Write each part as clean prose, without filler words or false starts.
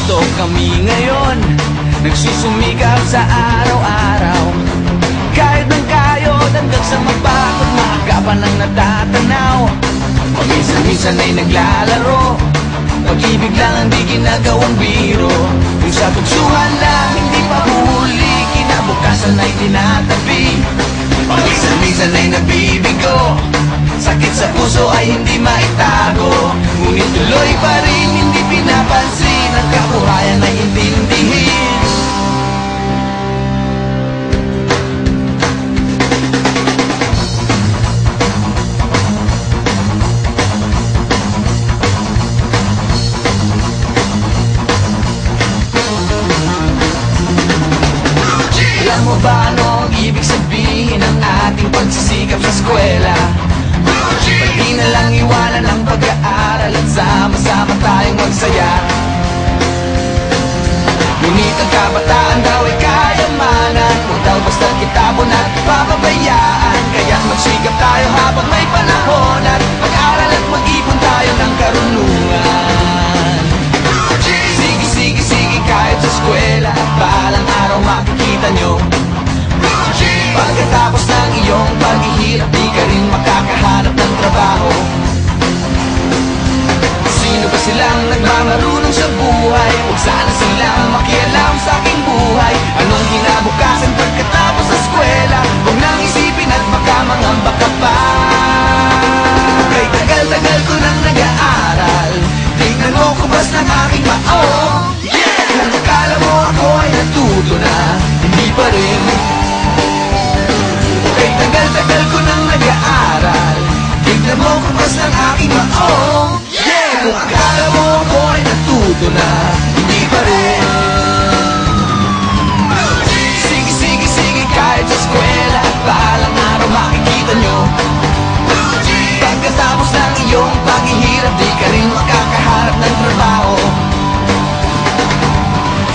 ganito kami ngayon, nagsusumikap sa araw-araw. Kahit ng kayod hanggang sa mapagod, maagapan ang natatanaw. Paminsan-minsan ay naglalaro, pag-ibig lang ang di ginagawang biro. Kung sa tuksuhan lang hindi pa huli, kinabukasan ay tinatabi. Paminsan-minsan ay nabibigo, sakit sa puso ay hindi maitago. Ngunit tuloy pa rin hindi pinapansin, ang kabuhayan ay intindihin. Alam mo ba ano ang ibig sabihin ng ating pagsisikap sa eskwela? Pwede na lang iwanan ang pag-aaral at sama-sama tayong magsaya. Ngunit ang kabataan daw ay kayamanan, huwag daw basta kitabon at papabayaan. Kaya magsikap tayo habang may panahon, at mag-aral at mag-ipon tayo ng karunungan. Sige, kahit sa eskwela, balang araw makikita nyo. Pagkatapos ng iyong paghihirap, di ka rin makakahanap ng trabaho. Sino ba silang nagmamarunong sa buhay? Huwag sana silang makialam sa aking buhay. Anong kinabukasan pagkatapos sa eskwela? Huwag nang isipin at baka mangamba ka pa. Kay tagal-tagal ko nang nag-aaral, tignan mo kubas ng aking maong. Kung akala mo ako ay natuto na, hindi pa rin. Kay tagal-tagal ko nang nag-aaral, tignan mo kubas ng aking maong. Kung akala mo ako ay natuto na, hindi pa rin. Sige, kahit sa eskwela, balang araw makikita nyo. Pagkatapos ng iyong paghihirap, di ka rin makakaharap ng trabaho.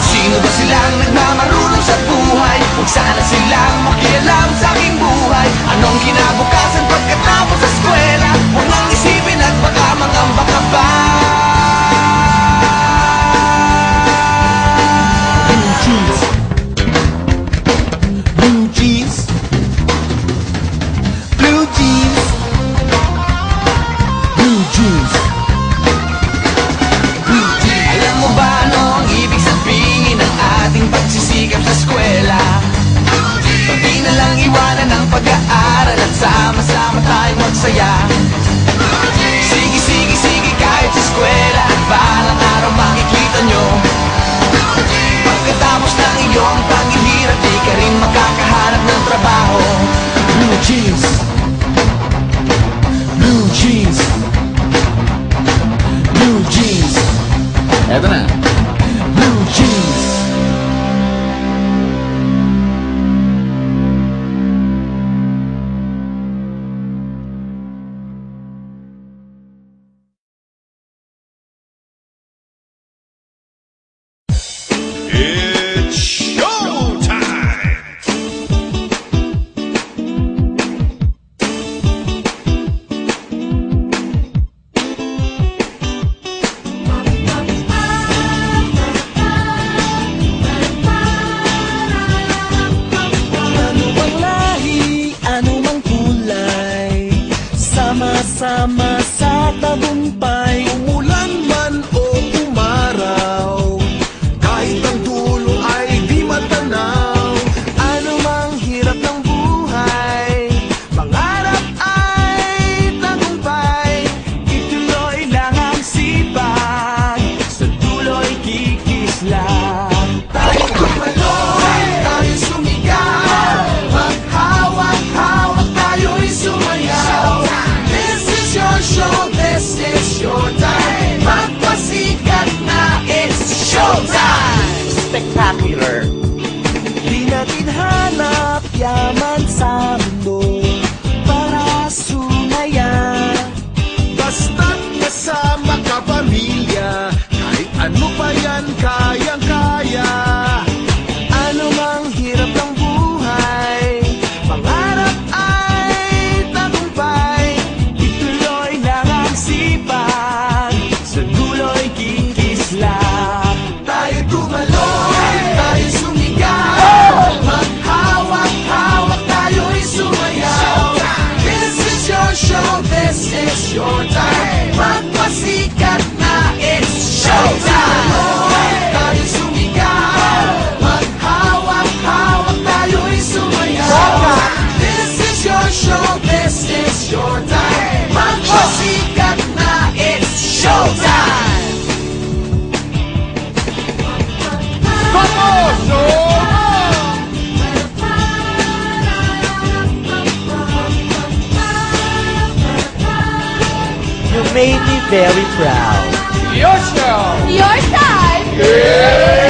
Sino ba silang nagmamarunong sa buhay? Huwag sana silang makialam sa aking buhay. Anong kinabukasan pagkatapos sa eskwela? Huwag nang isipin at baka mangamba ka pa. Blue jeans, blue jeans, blue jeans, blue jeans, made me very proud. Your show! Your time! Yeah!